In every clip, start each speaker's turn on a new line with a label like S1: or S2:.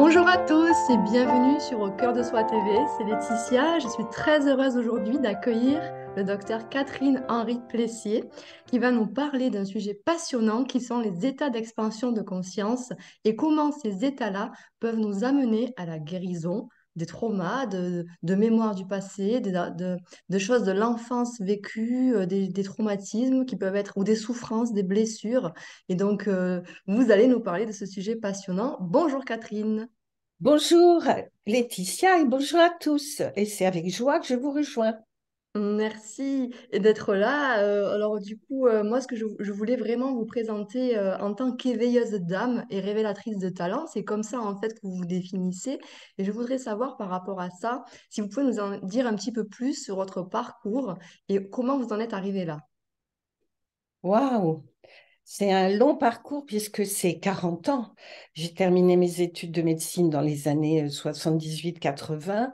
S1: Bonjour à tous et bienvenue sur Au cœur de soi TV. C'est Laetitia. Je suis très heureuse aujourd'hui d'accueillir le docteur Catherine Henry Plessier qui va nous parler d'un sujet passionnant qui sont les états d'expansion de conscience et comment ces états-là peuvent nous amener à la guérison des traumas, de mémoires du passé, de choses de l'enfance vécue, des traumatismes qui peuvent être, ou des souffrances, des blessures. Et donc, vous allez nous parler de ce sujet passionnant. Bonjour Catherine.
S2: Bonjour Laetitia et bonjour à tous. Et c'est avec joie que je vous rejoins.
S1: Merci d'être là. Alors du coup, moi, ce que je voulais vraiment vous présenter en tant qu'éveilleuse d'âme et révélatrice de talent, c'est comme ça en fait que vous vous définissez. Et je voudrais savoir par rapport à ça, si vous pouvez nous en dire un petit peu plus sur votre parcours et comment vous en êtes arrivé là.
S2: Waouh, c'est un long parcours puisque c'est 40 ans. J'ai terminé mes études de médecine dans les années 78-80.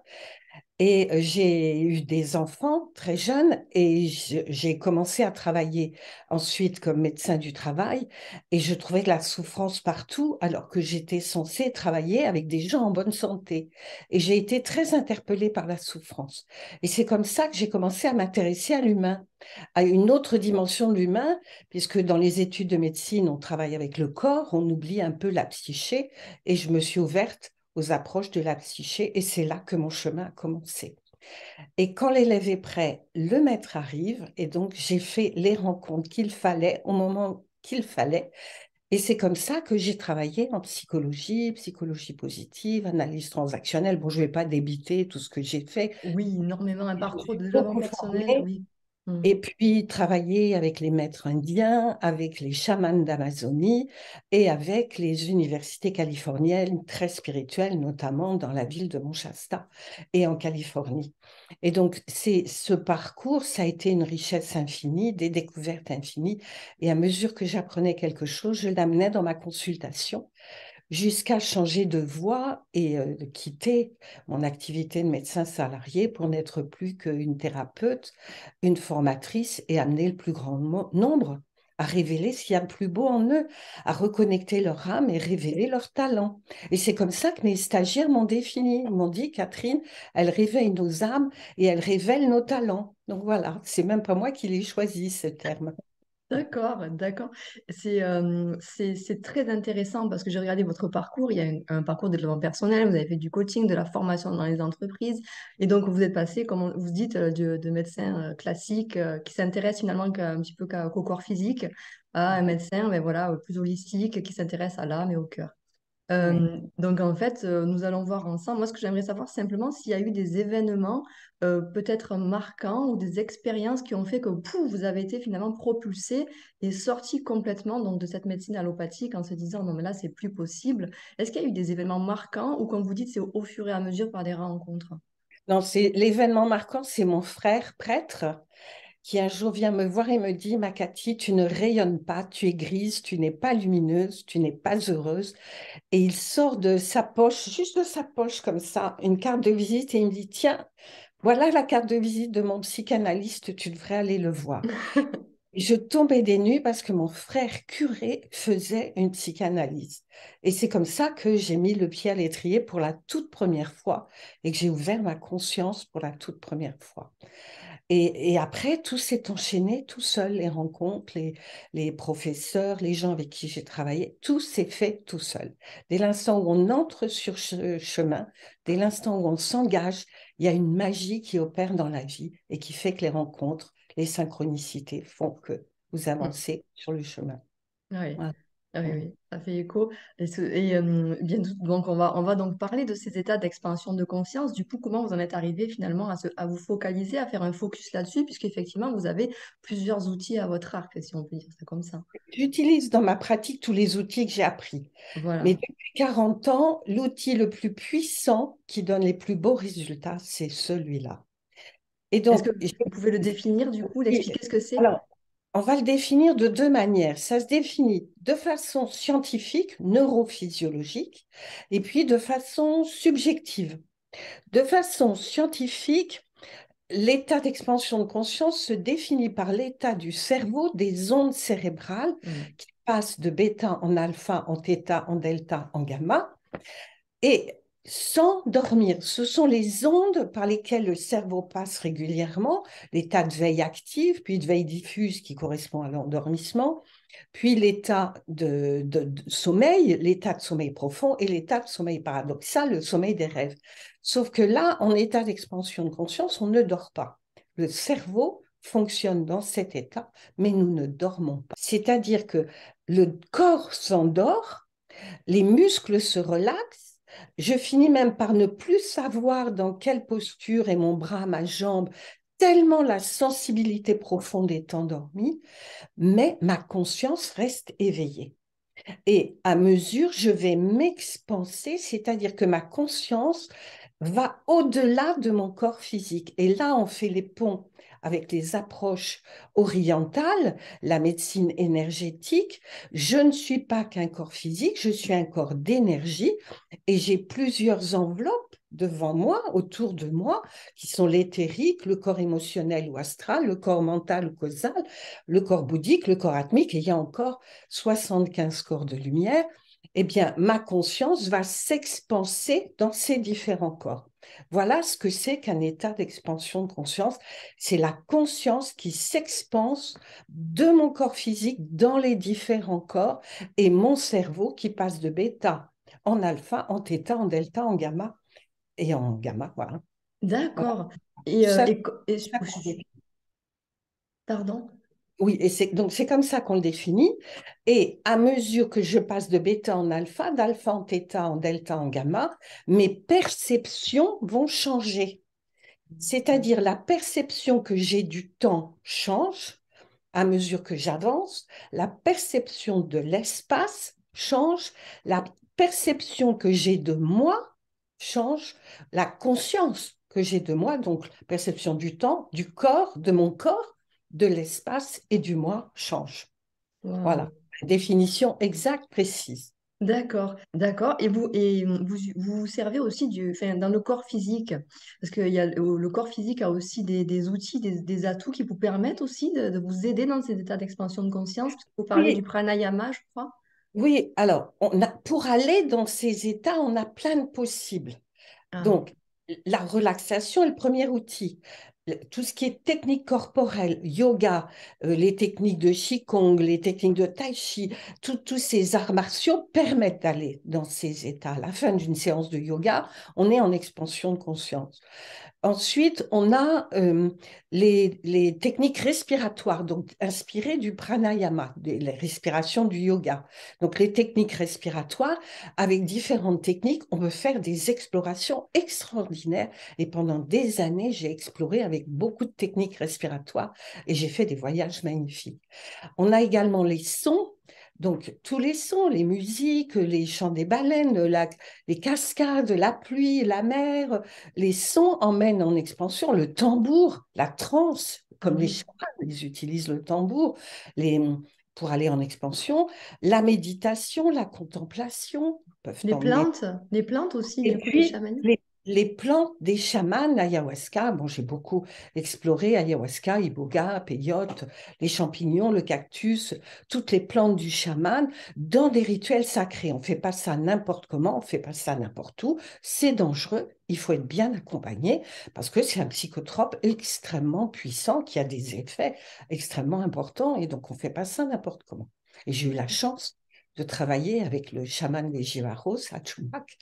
S2: Et j'ai eu des enfants très jeunes et j'ai commencé à travailler ensuite comme médecin du travail et je trouvais de la souffrance partout alors que j'étais censée travailler avec des gens en bonne santé. Et j'ai été très interpellée par la souffrance. Et c'est comme ça que j'ai commencé à m'intéresser à l'humain, à une autre dimension de l'humain, puisque dans les études de médecine, on travaille avec le corps, on oublie un peu la psyché et je me suis ouverte aux approches de la psyché et c'est là que mon chemin a commencé. Et quand l'élève est prêt, le maître arrive et donc j'ai fait les rencontres qu'il fallait au moment qu'il fallait. Et c'est comme ça que j'ai travaillé en psychologie, psychologie positive, analyse transactionnelle. Bon, je ne vais pas débiter tout ce que j'ai fait.
S1: Oui, énormément un
S2: Je me
S1: parcours de
S2: suis
S1: développement
S2: beaucoup
S1: personnel,
S2: formée.
S1: oui. Mm.
S2: Et puis travailler avec les maîtres indiens, avec les chamans d'Amazonie et avec les universités californiennes très spirituelles, notamment dans la ville de Mount Shasta et en Californie. Et donc, ce parcours, ça a été une richesse infinie, des découvertes infinies. Et à mesure que j'apprenais quelque chose, je l'amenais dans ma consultation jusqu'à changer de voie et de quitter mon activité de médecin salarié pour n'être plus qu'une thérapeute, une formatrice et amener le plus grand nombre à révéler ce qu'il y a de plus beau en eux, à reconnecter leur âme et révéler leur talent. Et c'est comme ça que mes stagiaires m'ont défini. Ils m'ont dit, Catherine, elle réveille nos âmes et elle révèle nos talents. Donc voilà, c'est même pas moi qui l'ai choisi, ce terme.
S1: D'accord, d'accord. C'est très intéressant parce que j'ai regardé votre parcours. Il y a un parcours de développement personnel, vous avez fait du coaching, de la formation dans les entreprises. Et donc, vous êtes passé, comme vous dites, de médecin classique qui s'intéresse finalement un petit peu qu'au corps physique à un médecin mais voilà, plus holistique qui s'intéresse à l'âme et au cœur.
S2: Ouais.
S1: Donc en fait, nous allons voir ensemble. Moi, ce que j'aimerais savoir simplement, s'il y a eu des événements peut-être marquants ou des expériences qui ont fait que pouf, vous avez été finalement propulsé et sorti complètement donc, de cette médecine allopathique en se disant non mais là c'est plus possible. Est-ce qu'il y a eu des événements marquants ou comme vous dites, c'est au fur et à mesure par des rencontres?
S2: Non, c'est l'événement marquant, c'est mon frère prêtre qui un jour vient me voir et me dit, Ma Cathy, tu ne rayonnes pas, tu es grise, tu n'es pas lumineuse, tu n'es pas heureuse. Et il sort de sa poche, juste de sa poche comme ça, une carte de visite et il me dit, tiens, voilà la carte de visite de mon psychanalyste, tu devrais aller le voir. Je tombais des nues parce que mon frère curé faisait une psychanalyse. Et c'est comme ça que j'ai mis le pied à l'étrier pour la toute première fois et que j'ai ouvert ma conscience pour la toute première fois. Et après, tout s'est enchaîné tout seul, les rencontres, les professeurs, les gens avec qui j'ai travaillé, tout s'est fait tout seul. Dès l'instant où on entre sur ce chemin, dès l'instant où on s'engage, il y a une magie qui opère dans la vie et qui fait que les rencontres, les synchronicités font que vous avancez sur le chemin.
S1: Oui,
S2: Voilà.
S1: oui, oui, ça fait écho. Donc on va donc parler de ces états d'expansion de conscience. Du coup, comment vous en êtes arrivé finalement à vous focaliser, à faire un focus là-dessus, puisqu'effectivement, vous avez plusieurs outils à votre arc, si on peut dire ça comme ça.
S2: J'utilise dans ma pratique tous les outils que j'ai appris. Mais
S1: Voilà.
S2: depuis 40 ans, l'outil le plus puissant qui donne les plus beaux résultats, c'est celui-là. Et
S1: Est-ce que
S2: donc,
S1: vous pouvez le définir du coup, l'expliquer ce que c'est?
S2: alors, on va le définir de deux manières. Ça se définit de façon scientifique, neurophysiologique, et puis de façon subjective. De façon scientifique, l'état d'expansion de conscience se définit par l'état du cerveau des ondes cérébrales
S1: Hmm.
S2: qui passent de bêta en alpha, en θ, en delta, en gamma, et sans dormir. Ce sont les ondes par lesquelles le cerveau passe régulièrement, l'état de veille active, puis de veille diffuse qui correspond à l'endormissement, puis l'état de sommeil, l'état de sommeil profond et l'état de sommeil paradoxal, le sommeil des rêves. Sauf que là, en état d'expansion de conscience, on ne dort pas. Le cerveau fonctionne dans cet état, mais nous ne dormons pas. C'est-à-dire que le corps s'endort, les muscles se relaxent, je finis même par ne plus savoir dans quelle posture est mon bras, ma jambe, tellement la sensibilité profonde est endormie, mais ma conscience reste éveillée. Et à mesure, je vais m'expanser, c'est-à-dire que ma conscience va au-delà de mon corps physique. Et là, on fait les ponts avec les approches orientales, la médecine énergétique. Je ne suis pas qu'un corps physique, je suis un corps d'énergie et j'ai plusieurs enveloppes devant moi, autour de moi, qui sont l'éthérique, le corps émotionnel ou astral, le corps mental ou causal, le corps bouddhique, le corps atmique, et il y a encore 75 corps de lumière. Eh bien, ma conscience va s'expanser dans ces différents corps. Voilà ce que c'est qu'un état d'expansion de conscience. C'est la conscience qui s'expanse de mon corps physique dans les différents corps et mon cerveau qui passe de bêta en alpha, en theta, en delta, en gamma et en gamma. Voilà. Voilà.
S1: D'accord.
S2: Ça,
S1: Et
S2: ça qu'on définit.
S1: pardon?
S2: Oui, et donc c'est comme ça qu'on le définit. Et à mesure que je passe de bêta en alpha, d'alpha en theta, en delta, en gamma, mes perceptions vont changer. C'est-à-dire la perception que j'ai du temps change à mesure que j'avance, la perception de l'espace change, la perception que j'ai de moi change, la conscience que j'ai de moi, donc perception du temps, du corps, de mon corps, de l'espace et du moi change. Voilà,
S1: Wow.
S2: définition exacte, précise.
S1: D'accord, d'accord. Et vous vous servez aussi enfin, dans le corps physique, parce que le corps physique a aussi des outils, des atouts qui vous permettent aussi de vous aider dans ces états d'expansion de conscience, parce que vous parlez du
S2: Oui,
S1: pranayama, je crois.
S2: oui, alors pour aller dans ces états, on a plein de possibles.
S1: Ah,
S2: Donc, la relaxation est le premier outil. Tout ce qui est technique corporelle, yoga, les techniques de Qigong, les techniques de Tai Chi, tous ces arts martiaux permettent d'aller dans ces états. À la fin d'une séance de yoga, on est en expansion de conscience. Ensuite, on a les techniques respiratoires, donc inspirées du pranayama, les respirations du yoga. Donc, les techniques respiratoires, avec différentes techniques, on peut faire des explorations extraordinaires. Et pendant des années, j'ai exploré avec beaucoup de techniques respiratoires et j'ai fait des voyages magnifiques. On a également les sons, donc tous les sons, les musiques, les chants des baleines, les cascades, la pluie, la mer, les sons emmènent en expansion le tambour, la trance, comme les
S1: oui.
S2: chamans, ils utilisent le tambour pour aller en expansion, la méditation, la contemplation peuvent emmener
S1: Les plantes aussi,
S2: et
S1: du coup, les
S2: puis,
S1: chamaniques.
S2: les plantes des chamans, l'ayahuasca, bon, j'ai beaucoup exploré ayahuasca, iboga, peyote, les champignons, le cactus, toutes les plantes du chaman dans des rituels sacrés. On ne fait pas ça n'importe comment, on ne fait pas ça n'importe où. C'est dangereux, il faut être bien accompagné parce que c'est un psychotrope extrêmement puissant qui a des effets extrêmement importants et donc on ne fait pas ça n'importe comment. Et j'ai eu la chance de travailler avec le chaman des Jivaros à Chumac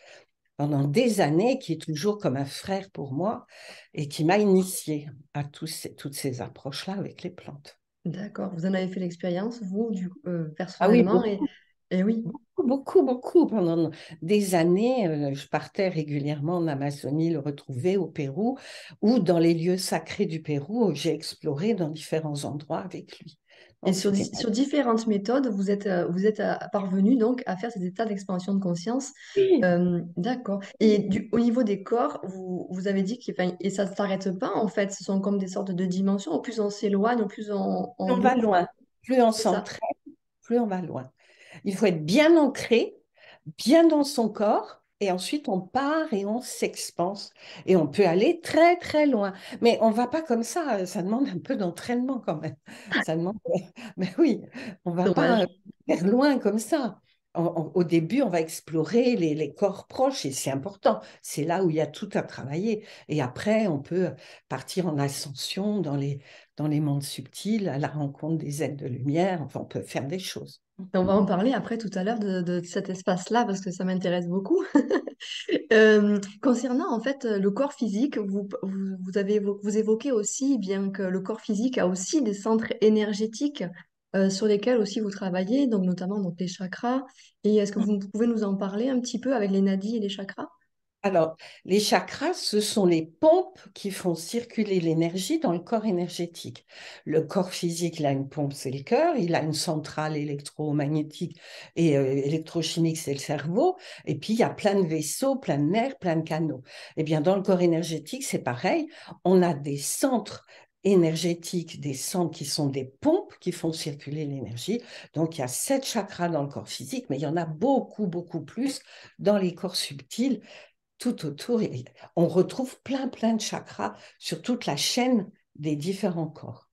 S2: pendant des années, qui est toujours comme un frère pour moi et qui m'a initié à toutes ces approches-là avec les plantes.
S1: D'accord. Vous en avez fait l'expérience, vous,
S2: Ah oui,
S1: personnellement, et oui.
S2: beaucoup, beaucoup, beaucoup. Pendant des années, je partais régulièrement en Amazonie le retrouver au Pérou ou dans les lieux sacrés du Pérou où j'ai exploré dans différents endroits avec lui.
S1: Et
S2: Non, c'était
S1: sur différentes méthodes, vous êtes parvenu donc à faire ces états d'expansion de conscience.
S2: magnifique.
S1: D'accord. Et au niveau des corps, vous avez dit et ça ne s'arrête pas en fait, ce sont comme des sortes de dimensions. Au plus on s'éloigne, au plus on
S2: On va
S1: ouvre.
S2: loin. Plus on
S1: C'est ça.
S2: s'entraîne, plus on va loin. Il faut être bien ancré, bien dans son corps, et ensuite on part et on s'expanse. Et on peut aller très, très loin. Mais on ne va pas comme ça demande un peu d'entraînement quand même. Ça demande... Mais oui, on ne va pas
S1: Dommage.
S2: faire loin comme ça. au début, on va explorer les corps proches et c'est important. C'est là où il y a tout à travailler. Et après, on peut partir en ascension dans les mondes subtils, à la rencontre des êtres de lumière. Enfin, on peut faire des choses.
S1: On va en parler après tout à l'heure de cet espace-là parce que ça m'intéresse beaucoup. Concernant en fait le corps physique, vous évoquez aussi bien que le corps physique a aussi des centres énergétiques sur lesquels aussi vous travaillez, donc notamment donc, les chakras. Et est-ce que vous pouvez nous en parler un petit peu avec les nadis et les chakras?
S2: Alors, les chakras, ce sont les pompes qui font circuler l'énergie dans le corps énergétique. Le corps physique, il a une pompe, c'est le cœur, il a une centrale électromagnétique et électrochimique, c'est le cerveau, et puis il y a plein de vaisseaux, plein de nerfs, plein de canaux. Eh bien, dans le corps énergétique, c'est pareil, on a des centres énergétiques, des centres qui sont des pompes qui font circuler l'énergie. Donc, il y a 7 chakras dans le corps physique, mais il y en a beaucoup, beaucoup plus dans les corps subtils tout autour. On retrouve plein de chakras sur toute la chaîne des différents corps.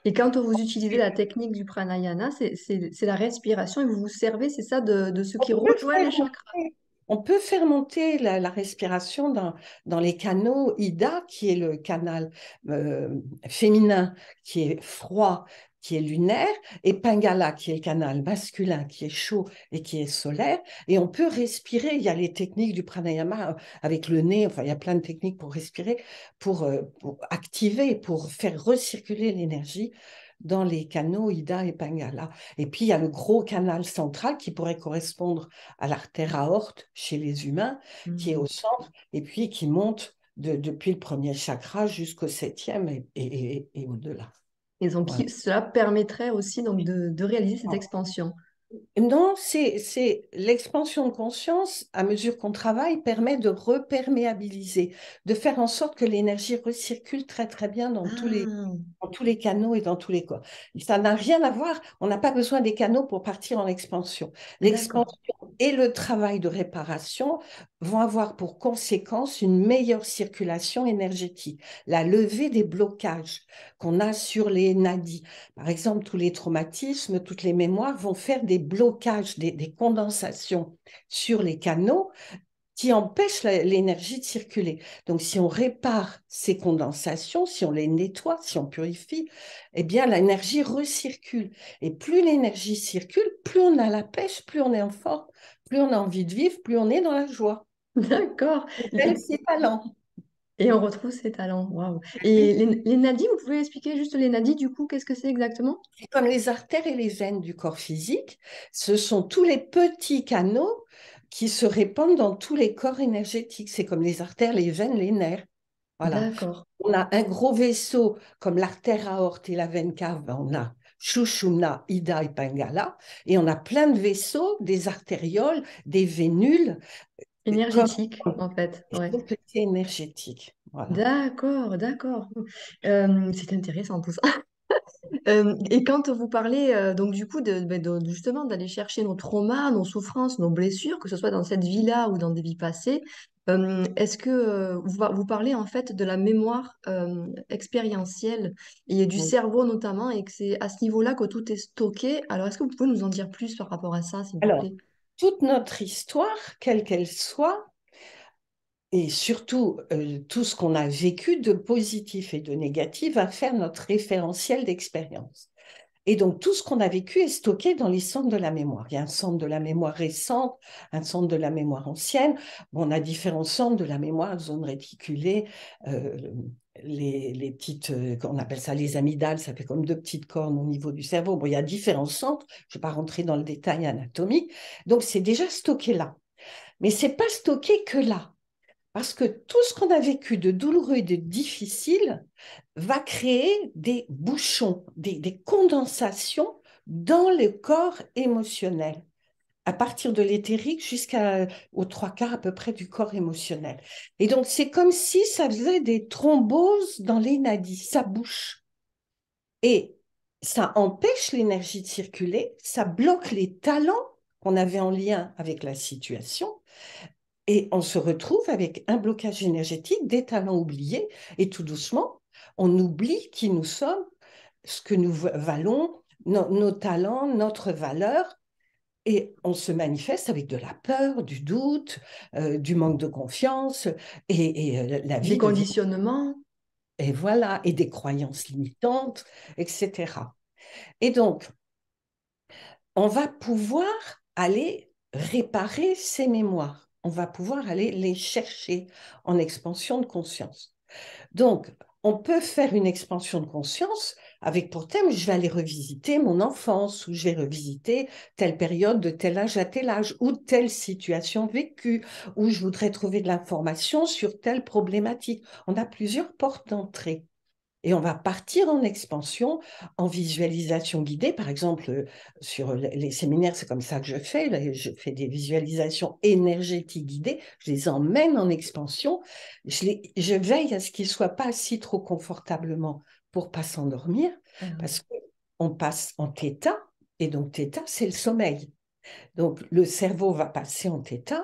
S1: Et quand vous utilisez la technique du pranayama, c'est la respiration et vous vous servez, c'est ça, de ce
S2: On
S1: qui
S2: peut
S1: rejoint
S2: faire
S1: les chakras.
S2: monter, on peut faire monter la respiration dans les canaux Ida, qui est le canal euh, féminin, qui est froid, qui est lunaire, et Pingala, qui est le canal masculin, qui est chaud et qui est solaire. Et on peut respirer. Il y a les techniques du pranayama avec le nez. Enfin, il y a plein de techniques pour respirer, pour activer, pour faire recirculer l'énergie dans les canaux Ida et Pingala. Et puis, il y a le gros canal central qui pourrait correspondre à l'artère aorte chez les humains, qui est au
S1: Mhm.
S2: centre, et puis qui monte depuis le premier chakra jusqu'au septième et au-delà.
S1: Et donc,
S2: Voilà.
S1: cela permettrait aussi donc, de réaliser cette expansion.
S2: Non, c'est l'expansion de conscience, à mesure qu'on travaille, permet de reperméabiliser, de faire en sorte que l'énergie recircule très bien
S1: Ah,
S2: dans tous les canaux et dans tous les corps. Ça n'a rien à voir, on n'a pas besoin des canaux pour partir en expansion.
S1: d'accord.
S2: L'expansion et le travail de réparation vont avoir pour conséquence une meilleure circulation énergétique, la levée des blocages qu'on a sur les nadis. Par exemple, tous les traumatismes, toutes les mémoires vont faire des blocages, des condensations sur les canaux qui empêchent l'énergie de circuler. Donc, si on répare ces condensations, si on les nettoie, si on purifie, eh bien, l'énergie recircule. Et plus l'énergie circule, plus on a la pêche, plus on est en forme, plus on a envie de vivre, plus on est dans la joie.
S1: D'accord.
S2: Tel ses talents.
S1: Et on retrouve ses talents. Waouh. Et les nadis, vous pouvez expliquer juste les nadis, du coup, qu'est-ce que c'est exactement?
S2: C'est comme les artères et les veines du corps physique. Ce sont tous les petits canaux qui se répandent dans tous les corps énergétiques. C'est comme les artères, les veines, les nerfs. Voilà.
S1: D'accord.
S2: On a un gros vaisseau comme l'artère aorte et la veine cave. Ben, on a Shushumna, Ida et Pingala. Et on a plein de vaisseaux, des artérioles, des vénules, comme
S1: Énergétique, en fait.
S2: des
S1: Ouais.
S2: petits énergétiques. Voilà.
S1: D'accord, d'accord. C'est intéressant tout ça. Et quand vous parlez donc du coup justement d'aller chercher nos traumas, nos souffrances, nos blessures, que ce soit dans cette vie-là ou dans des vies passées, est-ce que vous parlez en fait de la mémoire expérientielle et du cerveau notamment, et que c'est à ce niveau-là que tout est stocké. Alors est-ce que vous pouvez nous en dire plus par rapport à ça, s'il vous
S2: Alors,
S1: plaît?
S2: toute notre histoire, quelle qu'elle soit, et surtout tout ce qu'on a vécu de positif et de négatif va faire notre référentiel d'expérience. Et donc, tout ce qu'on a vécu est stocké dans les centres de la mémoire. Il y a un centre de la mémoire récente, un centre de la mémoire ancienne. Bon, on a différents centres de la mémoire, zone réticulée, euh, les petites, on appelle ça les amygdales, ça fait comme deux petites cornes au niveau du cerveau. Bon, il y a différents centres, je ne vais pas rentrer dans le détail anatomique. Donc, c'est déjà stocké là. Mais ce n'est pas stocké que là. Parce que tout ce qu'on a vécu de douloureux et de difficile va créer des bouchons, des condensations dans le corps émotionnel, à partir de l'éthérique jusqu'aux 3 quarts à peu près du corps émotionnel. Et donc, c'est comme si ça faisait des thromboses dans les nadis, ça bouche. Et ça empêche l'énergie de circuler, ça bloque les talents qu'on avait en lien avec la situation. Et on se retrouve avec un blocage énergétique, des talents oubliés, et tout doucement, on oublie qui nous sommes, ce que nous valons, nos talents, notre valeur, Et on se manifeste avec de la peur, du doute, du manque de confiance, et la
S1: Des
S2: vie devient,
S1: conditionnements.
S2: et voilà, et des croyances limitantes, etc. Et donc, on va pouvoir aller réparer ces mémoires. On va pouvoir aller les chercher en expansion de conscience. Donc, on peut faire une expansion de conscience avec pour thème, je vais aller revisiter mon enfance, ou je vais revisiter telle période de tel âge à tel âge, ou telle situation vécue, ou je voudrais trouver de l'information sur telle problématique. On a plusieurs portes d'entrée. Et on va partir en expansion, en visualisation guidée. Par exemple, sur les séminaires, c'est comme ça que je fais. Là, je fais des visualisations énergétiques guidées. Je les emmène en expansion. Je veille à ce qu'ils ne soient pas assis trop confortablement pour ne pas s'endormir,
S1: Ah oui.
S2: parce qu'on passe en θ. Et donc, θ, c'est le sommeil. Donc, le cerveau va passer en θ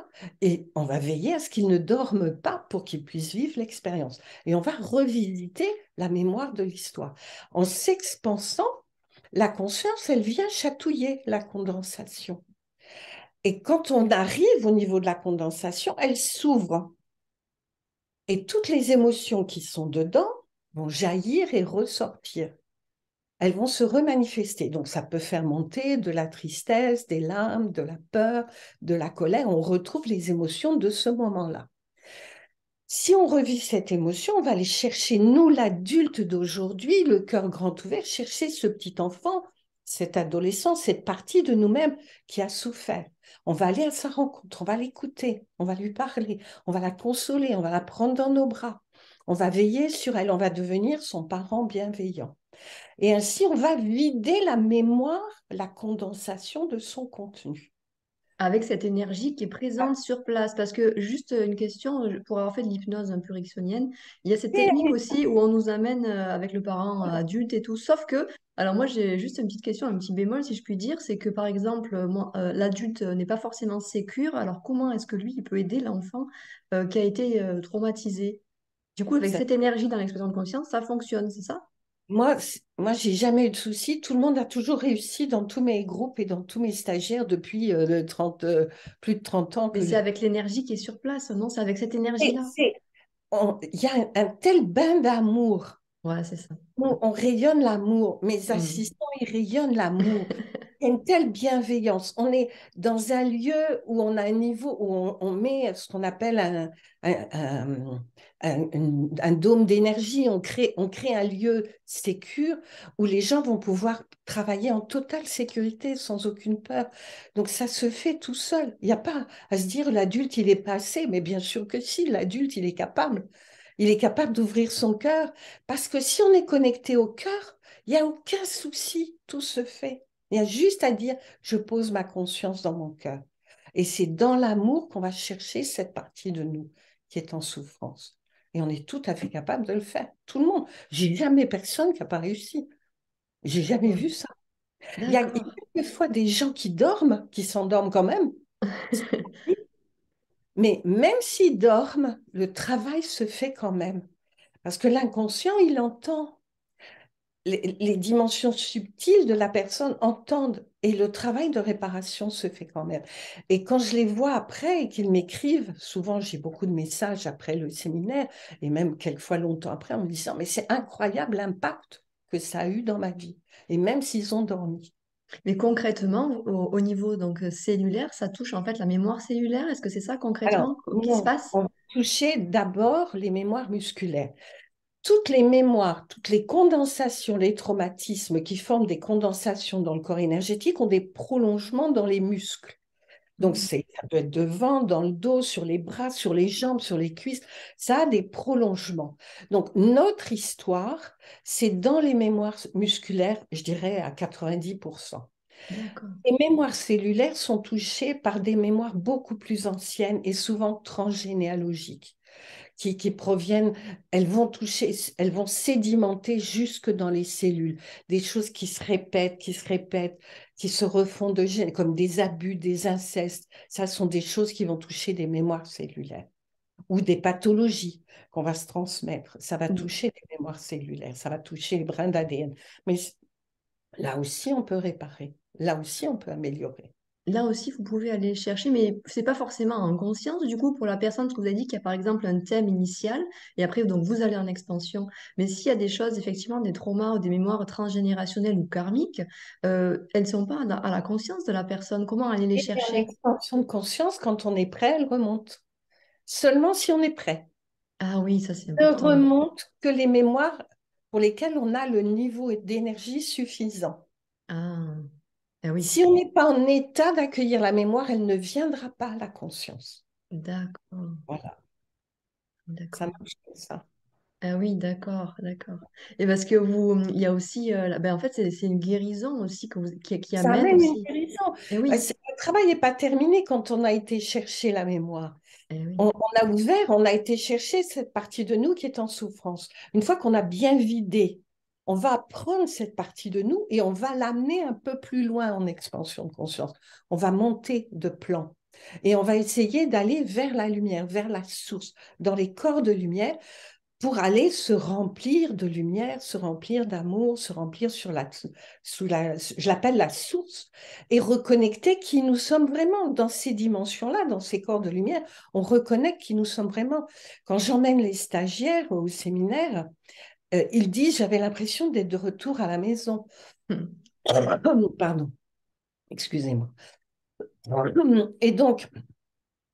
S2: et on va veiller à ce qu'il ne dorme pas pour qu'il puisse vivre l'expérience. Et on va revisiter la mémoire de l'histoire. En s'expansant, la conscience, elle vient chatouiller la condensation. Et quand on arrive au niveau de la condensation, elle s'ouvre. Et toutes les émotions qui sont dedans vont jaillir et ressortir. Elles vont se remanifester. Donc, ça peut faire monter de la tristesse, des larmes, de la peur, de la colère. On retrouve les émotions de ce moment-là. Si on revit cette émotion, on va aller chercher, nous, l'adulte d'aujourd'hui, le cœur grand ouvert, chercher ce petit enfant, cet adolescent, cette partie de nous-mêmes qui a souffert. On va aller à sa rencontre, on va l'écouter, on va lui parler, on va la consoler, on va la prendre dans nos bras. On va veiller sur elle, on va devenir son parent bienveillant. Et ainsi, on va vider la mémoire, la condensation de son contenu.
S1: Avec cette énergie qui est présente sur place. Parce que, juste une question, pour avoir fait de l'hypnose un peu ericksonienne, il y a cette technique aussi où on nous amène avec le parent adulte et tout. Sauf que, alors moi j'ai juste une petite question, un petit bémol si je puis dire, c'est que par exemple, moi, l'adulte n'est pas forcément sécure, alors comment est-ce que lui, il peut aider l'enfant qui a été traumatisé? Du coup, avec cette énergie dans l'expression de conscience, ça fonctionne, c'est ça?
S2: Moi, j'ai jamais eu de soucis. Tout le monde a toujours réussi dans tous mes groupes et dans tous mes stagiaires depuis plus de 30 ans
S1: Mais
S2: que
S1: c'est
S2: je...
S1: avec l'énergie qui est sur place, non? C'est avec cette
S2: Et
S1: énergie-là.
S2: il y a un tel bain d'amour.
S1: Ouais, c'est ça.
S2: On rayonne l'amour. Mes
S1: Hmm.
S2: assistants, ils rayonnent l'amour. Il y a une telle bienveillance. On est dans un lieu où on a un niveau, où on met ce qu'on appelle un, un- un dôme d'énergie. On crée un lieu sécure où les gens vont pouvoir travailler en totale sécurité, sans aucune peur. Donc ça se fait tout seul. Il n'y a pas à se dire l'adulte, il est passé. Mais bien sûr que si, l'adulte, il est capable. Il est capable d'ouvrir son cœur. Parce que si on est connecté au cœur, il n'y a aucun souci. Tout se fait. Il y a juste à dire, je pose ma conscience dans mon cœur. Et c'est dans l'amour qu'on va chercher cette partie de nous qui est en souffrance. Et on est tout à fait capable de le faire. Tout le monde. J'ai jamais personne qui n'a pas réussi. J'ai jamais vu
S1: Hmm.
S2: ça. Il y a
S1: D'accord.
S2: quelquefois des gens qui dorment, qui s'endorment quand même. Mais même s'ils dorment, le travail se fait quand même. Parce que l'inconscient, il entend. Les dimensions subtiles de la personne entendent et le travail de réparation se fait quand même. Et quand je les vois après et qu'ils m'écrivent, souvent j'ai beaucoup de messages après le séminaire et même quelquefois longtemps après en me disant mais c'est incroyable l'impact que ça a eu dans ma vie. Et même s'ils ont dormi.
S1: Mais concrètement, au niveau donc cellulaire, ça touche en fait la mémoire cellulaire. Est-ce que c'est ça concrètement
S2: Alors,
S1: qui se
S2: non,
S1: passe?
S2: on va toucher d'abord les mémoires musculaires. Toutes les mémoires, toutes les condensations, les traumatismes qui forment des condensations dans le corps énergétique ont des prolongements dans les muscles. Donc,
S1: Mhm.
S2: ça peut être devant, dans le dos, sur les bras, sur les jambes, sur les cuisses. Ça a des prolongements. Donc, notre histoire, c'est dans les mémoires musculaires, je dirais à 90%.
S1: D'accord.
S2: Les mémoires cellulaires sont touchées par des mémoires beaucoup plus anciennes et souvent transgénéalogiques qui proviennent, elles vont toucher, elles vont sédimenter jusque dans les cellules, des choses qui se répètent, qui se refont de gènes, comme des abus, des incestes. Ça sont des choses qui vont toucher des mémoires cellulaires ou des pathologies qu'on va se transmettre. Ça va toucher des mémoires cellulaires, ça va toucher les brins d'ADN. Mais là aussi, on peut réparer. Là aussi, on peut améliorer.
S1: là aussi, vous pouvez aller chercher, mais c'est pas forcément en conscience, du coup, pour la personne, parce que vous avez dit qu'il y a par exemple un thème initial, et après, donc, vous allez en expansion. Mais s'il y a des choses, effectivement, des traumas ou des mémoires transgénérationnelles ou karmiques, elles ne sont pas à la conscience de la personne. Comment aller les
S2: Et en
S1: chercher?
S2: expansion de conscience, quand on est prêt, elle remonte. Seulement si on est prêt.
S1: Ah oui, ça c'est
S2: Ne
S1: important.
S2: remonte que les mémoires pour lesquelles on a le niveau d'énergie suffisant.
S1: Ah, ah oui,
S2: Si on n'est pas en état d'accueillir la mémoire, elle ne viendra pas à la conscience.
S1: d'accord,
S2: Voilà, ça
S1: d'accord.
S2: marche comme ça.
S1: Ah oui, d'accord, d'accord. Et parce que vous, il y a aussi, ben en fait, c'est une guérison aussi qui
S2: Ça
S1: amène
S2: amène une
S1: aussi.
S2: guérison.
S1: Eh oui,
S2: Le travail n'est pas terminé quand on a été chercher la mémoire.
S1: eh oui,
S2: On a ouvert, on a été chercher cette partie de nous qui est en souffrance. Une fois qu'on a bien vidé, on va prendre cette partie de nous et on va l'amener un peu plus loin en expansion de conscience. On va monter de plan et on va essayer d'aller vers la lumière, vers la source, dans les corps de lumière pour aller se remplir de lumière, se remplir d'amour, se remplir je l'appelle la source, et reconnecter qui nous sommes vraiment dans ces dimensions-là, dans ces corps de lumière. On reconnecte qui nous sommes vraiment. Quand j'emmène les stagiaires au séminaire, ils disent, j'avais l'impression d'être de retour à la maison. Pardon, excusez-moi. Et donc,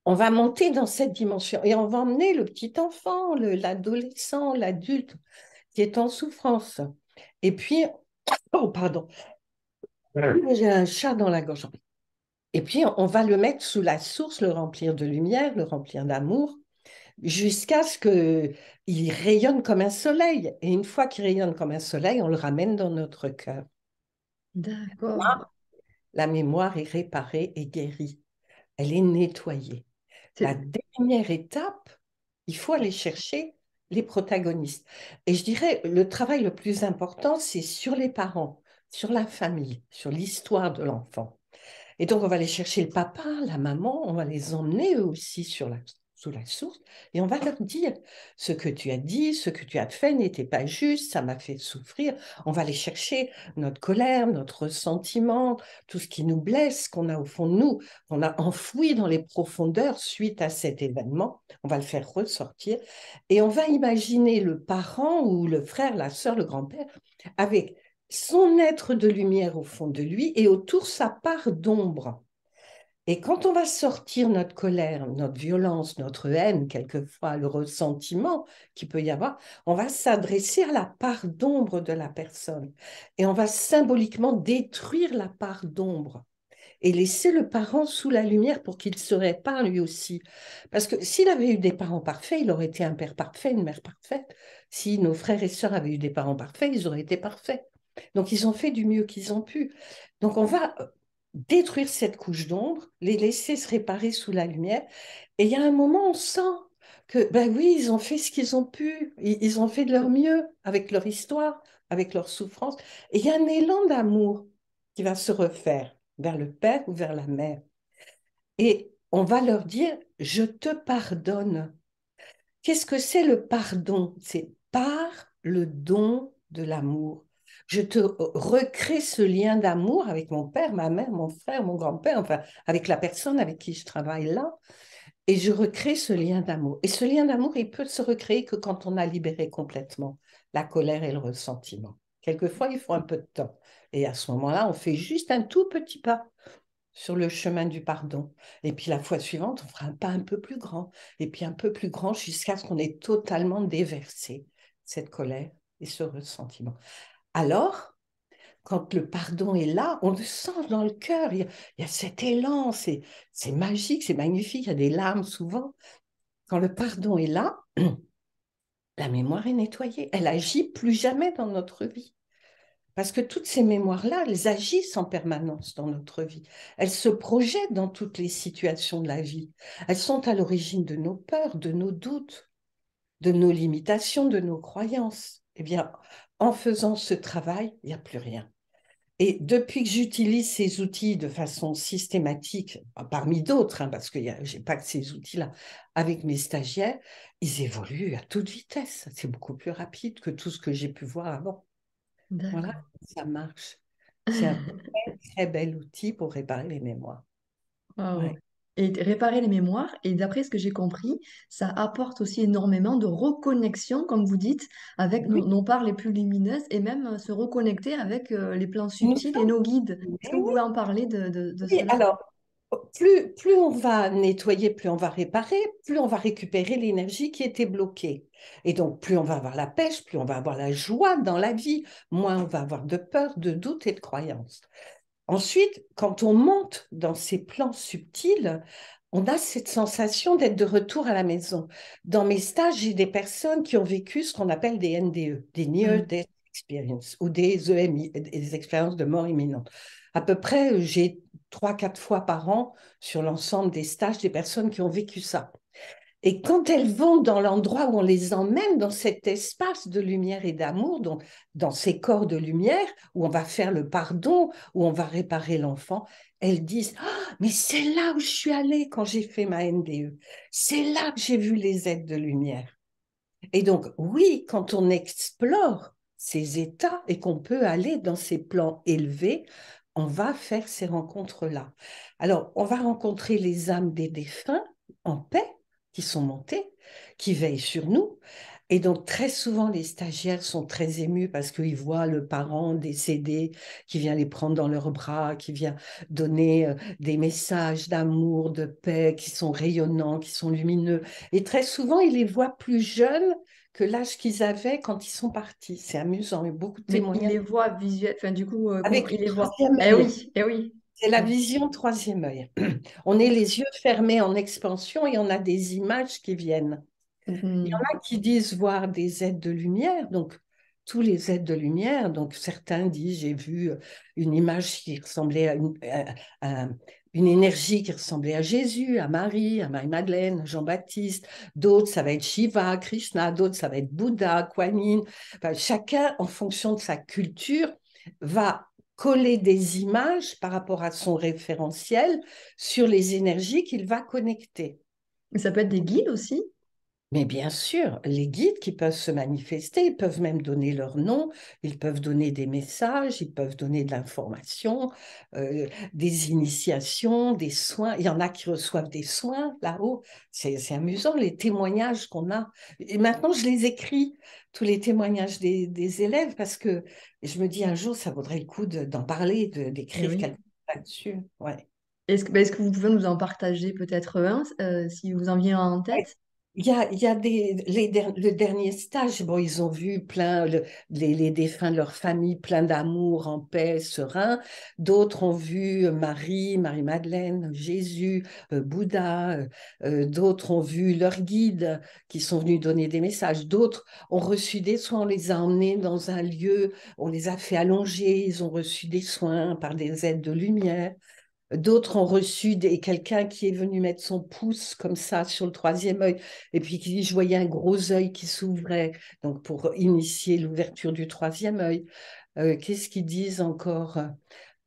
S2: on va monter dans cette dimension et on va emmener le petit enfant, l'adolescent, l'adulte qui est en souffrance. Et puis, oh, pardon, j'ai un chat dans la gorge. Et puis, on va le mettre sous la source, le remplir de lumière, le remplir d'amour, jusqu'à ce qu'il rayonne comme un soleil. Et une fois qu'il rayonne comme un soleil, on le ramène dans notre cœur.
S1: d'accord.
S2: Là, la mémoire est réparée et guérie. Elle est nettoyée. La
S1: C'est,
S2: dernière étape, il faut aller chercher les protagonistes. Et je dirais, le travail le plus important, c'est sur les parents, sur la famille, sur l'histoire de l'enfant. Et donc, on va aller chercher le papa, la maman, on va les emmener eux aussi sous la source et on va leur dire ce que tu as dit, ce que tu as fait n'était pas juste, ça m'a fait souffrir. On va aller chercher notre colère, notre ressentiment, tout ce qui nous blesse, qu'on a au fond de nous, qu'on a enfoui dans les profondeurs suite à cet événement. On va le faire ressortir et on va imaginer le parent ou le frère, la sœur, le grand-père avec son être de lumière au fond de lui et autour sa part d'ombre. Et quand on va sortir notre colère, notre violence, notre haine, quelquefois le ressentiment qu'il peut y avoir, on va s'adresser à la part d'ombre de la personne. Et on va symboliquement détruire la part d'ombre et laisser le parent sous la lumière pour qu'il se répare lui aussi. Parce que s'il avait eu des parents parfaits, il aurait été un père parfait, une mère parfaite. Si nos frères et sœurs avaient eu des parents parfaits, ils auraient été parfaits. Donc, ils ont fait du mieux qu'ils ont pu. Donc, on va détruire cette couche d'ombre, les laisser se réparer sous la lumière. Et il y a un moment, on sent que, ben oui, ils ont fait ce qu'ils ont pu. Ils ont fait de leur mieux avec leur histoire, avec leur souffrance. Et il y a un élan d'amour qui va se refaire vers le père ou vers la mère. Et on va leur dire, je te pardonne. Qu'est-ce que c'est le pardon? C'est par le don de l'amour. Je te recrée ce lien d'amour avec mon père, ma mère, mon frère, mon grand-père, enfin, avec la personne avec qui je travaille là, et je recrée ce lien d'amour. Et ce lien d'amour, il peut se recréer que quand on a libéré complètement la colère et le ressentiment. Quelquefois, il faut un peu de temps. Et à ce moment-là, on fait juste un tout petit pas sur le chemin du pardon. Et puis la fois suivante, on fera un pas un peu plus grand, et puis un peu plus grand jusqu'à ce qu'on ait totalement déversé cette colère et ce ressentiment. Alors, quand le pardon est là, on le sent dans le cœur, il y a cet élan, c'est magique, c'est magnifique, il y a des larmes souvent. Quand le pardon est là, la mémoire est nettoyée, elle agit plus jamais dans notre vie. Parce que toutes ces mémoires-là, elles agissent en permanence dans notre vie. Elles se projettent dans toutes les situations de la vie. Elles sont à l'origine de nos peurs, de nos doutes, de nos limitations, de nos croyances. Eh bien, en faisant ce travail, il n'y a plus rien. Et depuis que j'utilise ces outils de façon systématique, parmi d'autres, hein, parce que je n'ai pas que ces outils-là, avec mes stagiaires, ils évoluent à toute vitesse. C'est beaucoup plus rapide que tout ce que j'ai pu voir avant. Voilà,
S1: D'accord.
S2: ça marche. C'est un très, très bel outil pour réparer les mémoires.
S1: Waouh.
S2: Ouais.
S1: Et réparer les mémoires, et d'après ce que j'ai compris, ça apporte aussi énormément de reconnexion, comme vous dites, avec
S2: Oui,
S1: nos parts les plus lumineuses et même se reconnecter avec les plans
S2: nous
S1: subtils et
S2: sommes.
S1: nos guides. Est-ce que
S2: Mais
S1: vous
S2: oui,
S1: pouvez en parler de
S2: oui.
S1: cela?
S2: Alors, plus on va nettoyer, plus on va réparer, plus on va récupérer l'énergie qui était bloquée. Et donc, plus on va avoir la pêche, plus on va avoir la joie dans la vie, moins on va avoir de peur, de doute et de croyance. Ensuite, quand on monte dans ces plans subtils, on a cette sensation d'être de retour à la maison. Dans mes stages, j'ai des personnes qui ont vécu ce qu'on appelle des NDE, des Near
S1: Mm.
S2: Death Experience, ou des EMI, des expériences de mort imminente. À peu près, j'ai 3, 4 fois par an sur l'ensemble des stages des personnes qui ont vécu ça. Et quand elles vont dans l'endroit où on les emmène, dans cet espace de lumière et d'amour, donc dans ces corps de lumière, où on va faire le pardon, où on va réparer l'enfant, elles disent, ah, mais c'est là où je suis allée quand j'ai fait ma NDE. C'est là que j'ai vu les êtres de lumière. Et donc, oui, quand on explore ces états et qu'on peut aller dans ces plans élevés, on va faire ces rencontres-là. Alors, on va rencontrer les âmes des défunts en paix qui sont montées, qui veillent sur nous. Et donc, très souvent, les stagiaires sont très émus parce qu'ils voient le parent décédé qui vient les prendre dans leurs bras, qui vient donner des messages d'amour, de paix, qui sont rayonnants, qui sont lumineux. Et très souvent, ils les voient plus jeunes que l'âge qu'ils avaient quand ils sont partis. C'est amusant, il y a beaucoup de
S1: Mais il
S2: témoignages.
S1: les voit visuel, enfin du coup, comment
S2: Avec le
S1: il les voit?
S2: troisième
S1: Eh
S2: œil,
S1: oui, eh oui.
S2: c'est la
S1: Mm.
S2: vision troisième œil. On est
S1: D'accord.
S2: les yeux fermés en expansion et on a des images qui viennent. Il y
S1: Mhm.
S2: en a qui disent voir des êtres de lumière, donc tous les êtres de lumière. Donc certains disent j'ai vu une image qui ressemblait à une énergie qui ressemblait à Jésus, à Marie-Madeleine, Jean-Baptiste. D'autres, ça va être Shiva, Krishna. D'autres, ça va être Bouddha, Kuan Yin. Enfin, chacun, en fonction de sa culture, va coller des images par rapport à son référentiel sur les énergies qu'il va connecter.
S1: Mais ça peut être des guides aussi.
S2: Mais bien sûr, les guides qui peuvent se manifester, ils peuvent même donner leur nom, ils peuvent donner des messages, ils peuvent donner de l'information, des initiations, des soins. Il y en a qui reçoivent des soins là-haut. C'est amusant les témoignages qu'on a. Et maintenant, je les écris, tous les témoignages des élèves, parce que je me dis un jour, ça vaudrait le coup d'en parler,
S1: Eh
S2: d'écrire
S1: oui.
S2: quelque chose là-dessus. Ouais.
S1: Est-ce que vous pouvez nous en partager peut-être un, si vous en vient en tête?
S2: Il y a le dernier stage, bon, ils ont vu plein, les défunts de leur famille, plein d'amour, en paix, serein. D'autres ont vu Marie-Madeleine, Jésus, Bouddha. D'autres ont vu leurs guides qui sont venus donner des messages. D'autres ont reçu des soins, on les a emmenés dans un lieu, on les a fait allonger, ils ont reçu des soins par des aides de lumière. D'autres ont reçu quelqu'un qui est venu mettre son pouce comme ça sur le troisième œil et puis qui dit je voyais un gros œil qui s'ouvrait donc pour initier l'ouverture du troisième œil. Qu'est-ce qu'ils disent encore?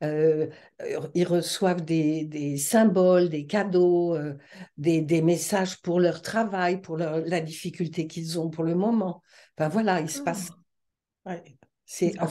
S2: Euh, Ils reçoivent des symboles, des cadeaux, des messages pour leur travail, pour la difficulté qu'ils ont pour le moment. Enfin voilà, il se passe.
S1: D'accord.
S2: Ouais. C'est en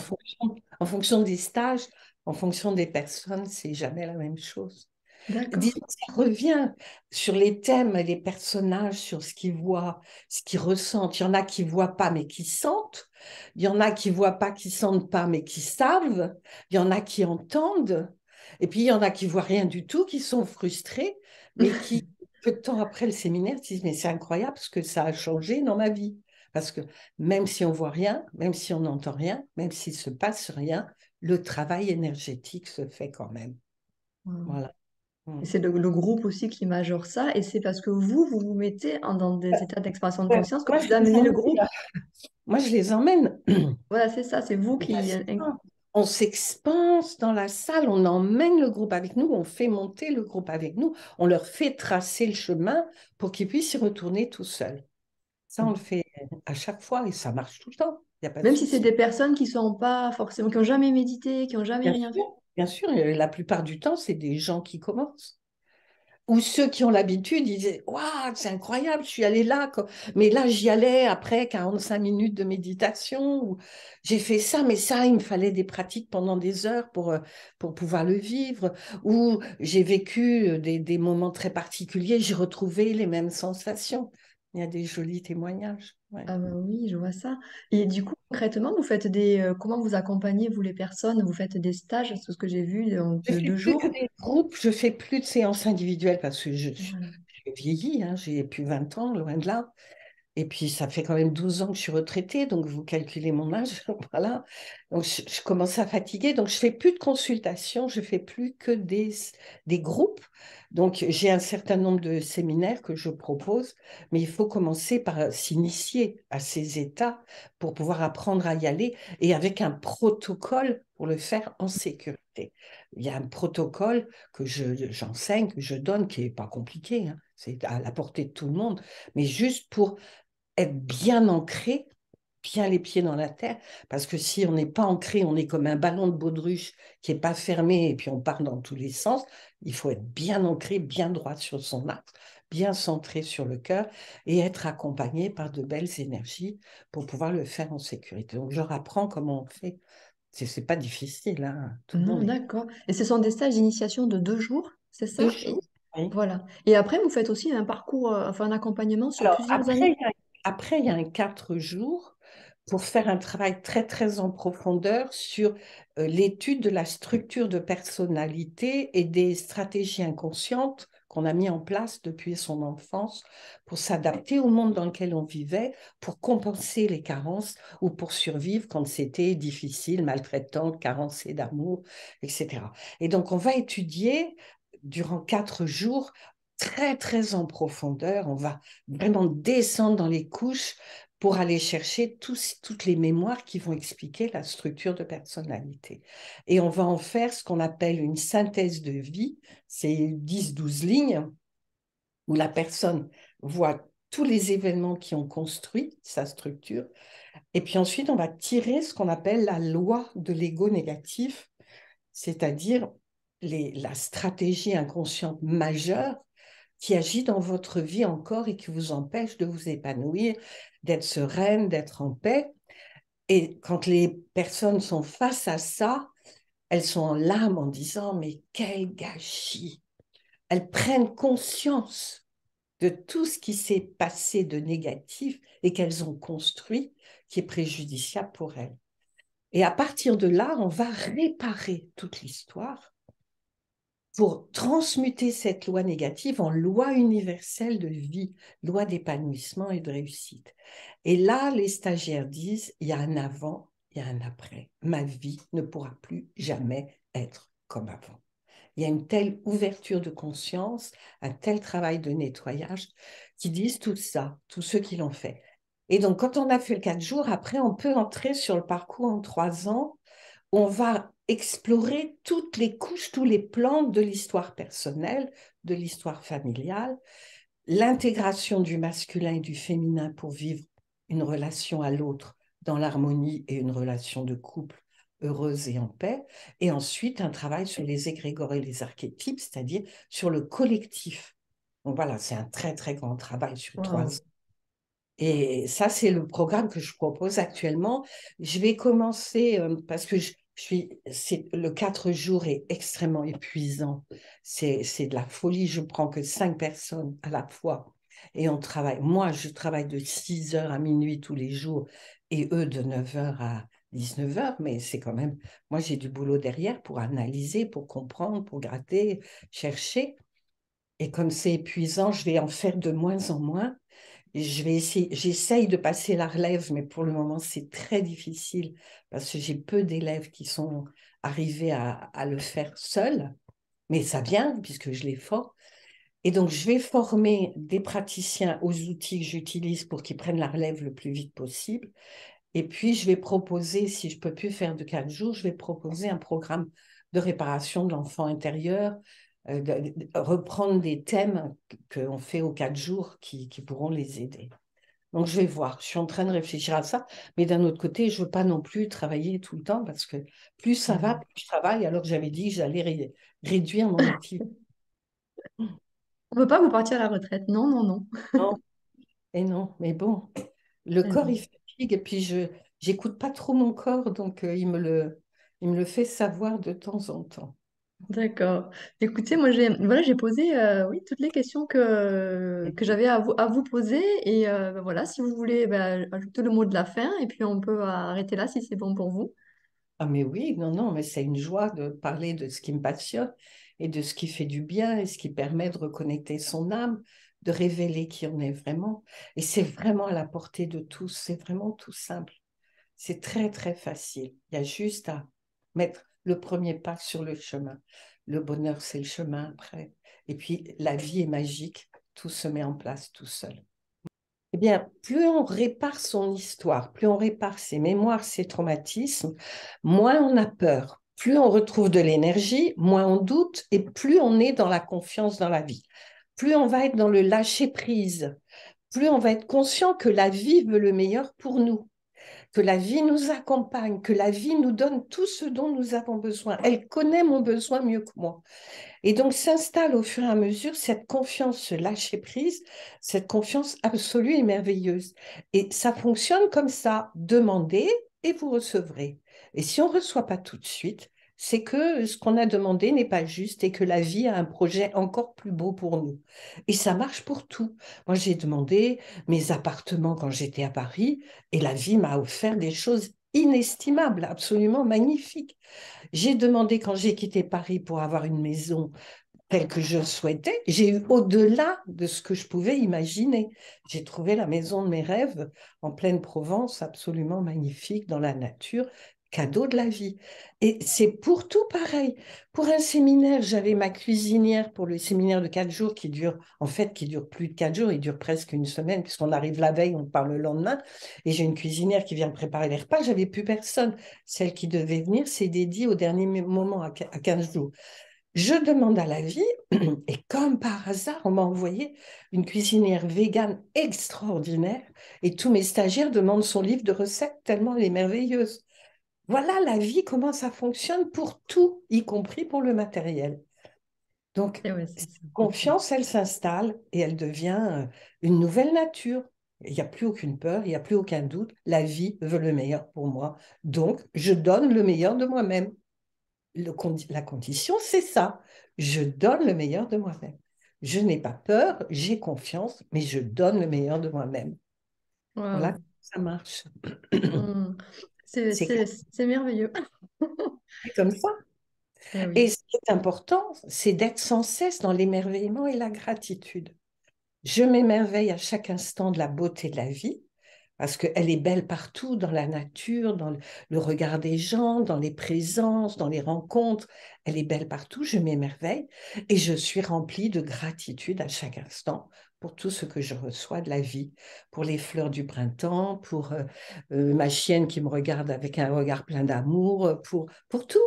S2: fonction des stages, en fonction des personnes, c'est jamais la même chose.
S1: D'accord.
S2: Disons que ça revient sur les thèmes, les personnages, sur ce qu'ils voient, ce qu'ils ressentent. Il y en a qui ne voient pas mais qui sentent. Il y en a qui ne voient pas, qui ne sentent pas mais qui savent. Il y en a qui entendent. Et puis il y en a qui ne voient rien du tout, qui sont frustrés, mais qui, peu de temps après le séminaire, disent, mais c'est incroyable ce que ça a changé dans ma vie. Parce que même si on ne voit rien, même si on n'entend rien, même s'il ne se passe rien, le travail énergétique se fait quand même.
S1: Wow.
S2: Voilà. Mm.
S1: Et c'est le groupe aussi qui majore ça, et c'est parce que vous vous mettez dans des états d'expansion de
S2: Ouais,
S1: conscience que
S2: Moi,
S1: vous
S2: je les
S1: amenez le
S2: emmène,
S1: groupe.
S2: moi, je les emmène.
S1: Voilà, c'est ça, c'est vous
S2: Ben,
S1: qui...
S2: c'est ça. On s'expanse dans la salle, on emmène le groupe avec nous, on fait monter le groupe avec nous, on leur fait tracer le chemin pour qu'ils puissent y retourner tout seuls. Ça, on le fait à chaque fois et ça marche tout le temps. Il n'y a pas de
S1: Même si c'est
S2: souci.
S1: des personnes qui sont pas forcément, qui n'ont jamais médité, qui n'ont jamais
S2: Bien
S1: rien fait.
S2: sûr, bien sûr. Et la plupart du temps, c'est des gens qui commencent. ou ceux qui ont l'habitude, ils disaient, waouh, c'est incroyable, je suis allée là. Mais là, j'y allais après 45 minutes de méditation. Ou j'ai fait ça, mais ça, il me fallait des pratiques pendant des heures pour pouvoir le vivre. Ou j'ai vécu des moments très particuliers, j'ai retrouvé les mêmes sensations. Il y a des jolis témoignages. Ouais.
S1: Ah bah oui, je vois ça. Et du coup, concrètement, vous faites comment vous accompagnez, vous, les personnes? Vous faites des stages, c'est ce que j'ai vu, donc,
S2: Je
S1: de
S2: fais
S1: deux
S2: plus que
S1: jours.
S2: des groupes, je fais plus de séances individuelles parce que
S1: Voilà.
S2: je vieillis, hein, j'ai plus 20 ans, loin de là. Et puis, ça fait quand même 12 ans que je suis retraitée, donc vous calculez mon âge, voilà. Donc, je commence à fatiguer, donc je fais plus de consultations, je fais plus que des groupes. Donc, j'ai un certain nombre de séminaires que je propose, mais il faut commencer par s'initier à ces états pour pouvoir apprendre à y aller et avec un protocole pour le faire en sécurité. Il y a un protocole que j'enseigne, que je donne, qui n'est pas compliqué, hein, c'est à la portée de tout le monde, mais juste pour être bien ancré, bien les pieds dans la terre, parce que si on n'est pas ancré, on est comme un ballon de baudruche qui n'est pas fermé et puis on part dans tous les sens. Il faut être bien ancré, bien droit sur son axe, bien centré sur le cœur et être accompagné par de belles énergies pour pouvoir le faire en sécurité. Donc, je leur apprends comment on fait. C'est pas difficile, hein. Tout le
S1: Non,
S2: monde est
S1: d'accord. Et ce sont des stages d'initiation de 2 jours, c'est
S2: deux
S1: ça?
S2: jours. Oui.
S1: Voilà. Et après, vous faites aussi un parcours, enfin un accompagnement sur
S2: Alors,
S1: plusieurs années.
S2: après, il y a un 4 jours pour faire un travail très, très en profondeur sur l'étude de la structure de personnalité et des stratégies inconscientes qu'on a mis en place depuis son enfance pour s'adapter au monde dans lequel on vivait, pour compenser les carences ou pour survivre quand c'était difficile, maltraitant, carencé d'amour, etc. Et donc, on va étudier durant 4 jours très, très en profondeur. On va vraiment descendre dans les couches pour aller chercher toutes les mémoires qui vont expliquer la structure de personnalité. Et on va en faire ce qu'on appelle une synthèse de vie. C'est 10-12 lignes où la personne voit tous les événements qui ont construit sa structure. Et puis ensuite, on va tirer ce qu'on appelle la loi de l'ego négatif, c'est-à-dire la stratégie inconsciente majeure qui agit dans votre vie encore et qui vous empêche de vous épanouir, d'être sereine, d'être en paix. Et quand les personnes sont face à ça, elles sont en larmes en disant, mais quel gâchis. Elles prennent conscience de tout ce qui s'est passé de négatif et qu'elles ont construit qui est préjudiciable pour elles. Et à partir de là, on va réparer toute l'histoire pour transmuter cette loi négative en loi universelle de vie, loi d'épanouissement et de réussite. Et là, les stagiaires disent, il y a un avant, il y a un après. Ma vie ne pourra plus jamais être comme avant. Il y a une telle ouverture de conscience, un tel travail de nettoyage qui disent tout ça, tous ceux qui l'ont fait. Et donc, quand on a fait le 4 jours, après, on peut entrer sur le parcours en 3 ans. On va explorer toutes les couches, tous les plans de l'histoire personnelle, de l'histoire familiale, l'intégration du masculin et du féminin pour vivre une relation à l'autre dans l'harmonie et une relation de couple heureuse et en paix, et ensuite un travail sur les égrégores et les archétypes, c'est-à-dire sur le collectif. Donc voilà, c'est un très très grand travail sur
S1: Waouh.
S2: 3 ans. Et ça, c'est le programme que je propose actuellement. Je vais commencer parce que le 4 jours est extrêmement épuisant. C'est de la folie. Je prends que 5 personnes à la fois et on travaille. Moi, je travaille de 6 heures à minuit tous les jours et eux de 9 heures à 19 heures. Mais c'est quand même, moi, j'ai du boulot derrière pour analyser, pour comprendre, pour gratter, chercher. Et comme c'est épuisant, je vais en faire de moins en moins. J'essaye de passer la relève, mais pour le moment, c'est très difficile parce que j'ai peu d'élèves qui sont arrivés à le faire seuls, mais ça vient puisque je les forme. Et donc, je vais former des praticiens aux outils que j'utilise pour qu'ils prennent la relève le plus vite possible. Et puis, je vais proposer, si je ne peux plus faire de 4 jours, je vais proposer un programme de réparation de l'enfant intérieur, reprendre des thèmes qu'on fait aux 4 jours qui pourront les aider. Donc, je vais voir. Je suis en train de réfléchir à ça. Mais d'un autre côté, je ne veux pas non plus travailler tout le temps parce que plus ça va,
S1: Mhm.
S2: plus je travaille. Alors que j'avais dit que j'allais réduire mon activité.
S1: On ne peut pas vous partir à la retraite. Non, non, non.
S2: Non, et non, mais bon, le
S1: Eh
S2: corps,
S1: oui.
S2: il fatigue, et puis je j'écoute pas trop mon corps, donc il me le fait savoir de temps en temps.
S1: D'accord. Écoutez, moi j'ai posé oui, toutes les questions que j'avais à vous poser. Et ben voilà, si vous voulez ajouter le mot de la fin, et puis on peut arrêter là si c'est bon pour vous.
S2: Ah mais oui, non, non, mais c'est une joie de parler de ce qui me passionne et de ce qui fait du bien et ce qui permet de reconnecter son âme, de révéler qui on est vraiment. Et c'est vraiment à la portée de tous, c'est vraiment tout simple. C'est très, très facile. Il y a juste à mettre le premier pas sur le chemin. Le bonheur, c'est le chemin après. Et puis, la vie est magique. Tout se met en place tout seul. Eh bien, plus on répare son histoire, plus on répare ses mémoires, ses traumatismes, moins on a peur. Plus on retrouve de l'énergie, moins on doute et plus on est dans la confiance dans la vie. Plus on va être dans le lâcher-prise, plus on va être conscient que la vie veut le meilleur pour nous, que la vie nous accompagne, que la vie nous donne tout ce dont nous avons besoin. Elle connaît mon besoin mieux que moi. Et donc s'installe au fur et à mesure cette confiance, ce lâcher-prise, cette confiance absolue et merveilleuse. Et ça fonctionne comme ça. Demandez et vous recevrez. Et si on ne reçoit pas tout de suite, c'est que ce qu'on a demandé n'est pas juste et que la vie a un projet encore plus beau pour nous. Et ça marche pour tout. Moi, j'ai demandé mes appartements quand j'étais à Paris et la vie m'a offert des choses inestimables, absolument magnifiques. J'ai demandé quand j'ai quitté Paris pour avoir une maison telle que je souhaitais, j'ai eu au-delà de ce que je pouvais imaginer. J'ai trouvé la maison de mes rêves en pleine Provence, absolument magnifique, dans la nature, cadeau de la vie. Et c'est pour tout pareil. Pour un séminaire, j'avais ma cuisinière pour le séminaire de 4 jours qui dure, en fait, qui dure plus de 4 jours, il dure presque une semaine, puisqu'on arrive la veille, on part le lendemain. Et j'ai une cuisinière qui vient préparer les repas, j'avais plus personne. Celle qui devait venir s'est dédiée au dernier moment, à 15 jours. Je demande à la vie, et comme par hasard, on m'a envoyé une cuisinière végane extraordinaire, et tous mes stagiaires demandent son livre de recettes tellement elle est merveilleuse. Voilà la vie, comment ça fonctionne pour tout, y compris pour le matériel. Donc,
S1: Et ouais,
S2: cette
S1: c'est important.
S2: confiance, elle s'installe et elle devient une nouvelle nature. Il n'y a plus aucune peur, il n'y a plus aucun doute. La vie veut le meilleur pour moi. Donc, je donne le meilleur de moi-même. La condition, c'est ça. Je donne le meilleur de moi-même. Je n'ai pas peur, j'ai confiance, mais je donne le meilleur de moi-même. Voilà,
S1: Waouh.
S2: ça marche.
S1: Hmm.
S2: C'est
S1: C'est merveilleux.
S2: comme ça.
S1: Eh
S2: Et
S1: oui.
S2: ce qui est important, c'est d'être sans cesse dans l'émerveillement et la gratitude. Je m'émerveille à chaque instant de la beauté de la vie, parce qu'elle est belle partout, dans la nature, dans le regard des gens, dans les présences, dans les rencontres. Elle est belle partout, je m'émerveille et je suis remplie de gratitude à chaque instant pour tout ce que je reçois de la vie, pour les fleurs du printemps, pour ma chienne qui me regarde avec un regard plein d'amour, pour tout,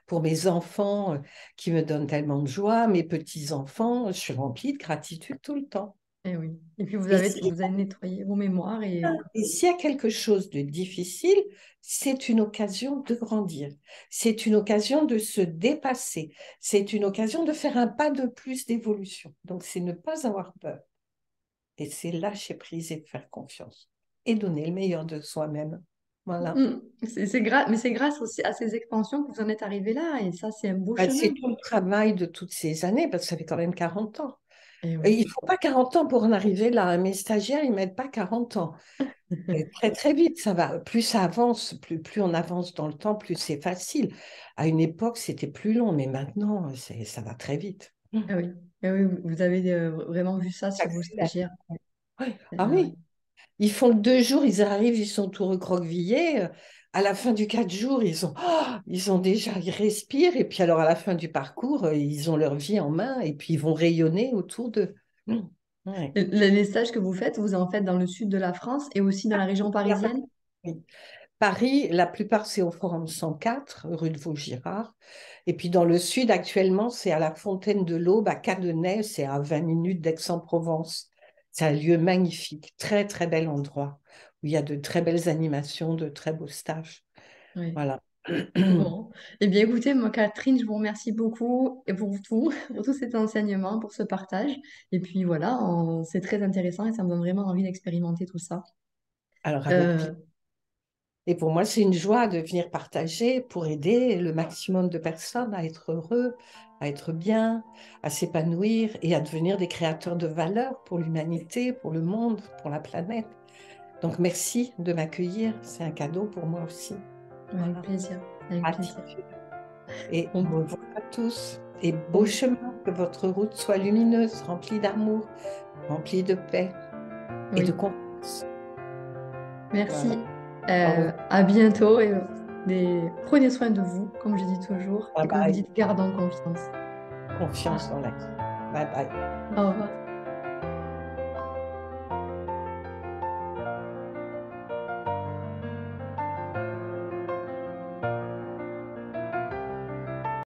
S2: pour mes enfants qui me donnent tellement de joie, mes petits-enfants, je suis remplie de gratitude tout le temps.
S1: Eh oui. Et puis
S2: Et
S1: vous avez nettoyé vos mémoires et
S2: s'il y a quelque chose de difficile, c'est une occasion de grandir. C'est une occasion de se dépasser. C'est une occasion de faire un pas de plus d'évolution. Donc, c'est ne pas avoir peur. Et c'est lâcher prise et faire confiance. Et donner le meilleur de soi-même. Voilà.
S1: hmm. Mais c'est grâce aussi à ces expansions que vous en êtes arrivé là. Et ça, c'est un beau
S2: Ben, c'est
S1: chemin.
S2: tout le travail de toutes ces années, parce que ça fait quand même 40 ans.
S1: Eh
S2: Et
S1: oui.
S2: il ne faut pas 40 ans pour en arriver là. Mes stagiaires, ils ne mettent pas 40 ans. Et très très vite, ça va. Plus ça avance, plus on avance dans le temps, plus c'est facile. À une époque, c'était plus long, mais maintenant, ça va très vite.
S1: Ah oui. Eh oui, vous avez vraiment vu ça
S2: Ça
S1: sur vos
S2: accélère.
S1: stagiaires.
S2: Ouais. Ah
S1: Ah
S2: oui,
S1: oui.
S2: ils font 2 jours, ils arrivent, ils sont tout recroquevillés. À la fin du 4 jours, ils ont déjà, ils respirent. Et puis alors, à la fin du parcours, ils ont leur vie en main et puis ils vont rayonner autour d'eux. Ouais.
S1: Les stages que vous faites, vous en faites dans le sud de la France et aussi dans la région parisienne?
S2: Oui. Paris, la plupart, c'est au Forum 104, rue de Vaugirard. Et puis dans le sud, actuellement, c'est à la Fontaine de l'Aube, à Cadenet, c'est à 20 minutes d'Aix-en-Provence. C'est un lieu magnifique, très, très bel endroit, où il y a de très belles animations, de très beaux stages.
S1: Oui.
S2: Voilà.
S1: Bon, eh bien écoutez, moi Catherine, je vous remercie beaucoup et pour tout, pour tous ces enseignements, pour ce partage. Et puis voilà, c'est très intéressant et ça me donne vraiment envie d'expérimenter tout ça.
S2: Alors, avec plaisir.
S1: Euh,
S2: Et pour moi, c'est une joie de venir partager pour aider le maximum de personnes à être heureux, à être bien, à s'épanouir et à devenir des créateurs de valeur pour l'humanité, pour le monde, pour la planète. Donc, merci de m'accueillir. C'est un cadeau pour moi aussi.
S1: avec
S2: Voilà.
S1: plaisir, avec plaisir.
S2: Gratitude. Et
S1: Bon,
S2: au revoir à tous. Et beau
S1: bon,
S2: chemin, que votre route soit lumineuse, remplie d'amour, remplie de paix et de
S1: oui,
S2: confiance. Voilà.
S1: merci.
S2: Au revoir.
S1: À bientôt et prenez soin de vous, comme je dis toujours,
S2: Bye
S1: et comme vous
S2: bye.
S1: dites, gardons confiance.
S2: Confiance dans la vie. Bye bye.
S1: Au revoir.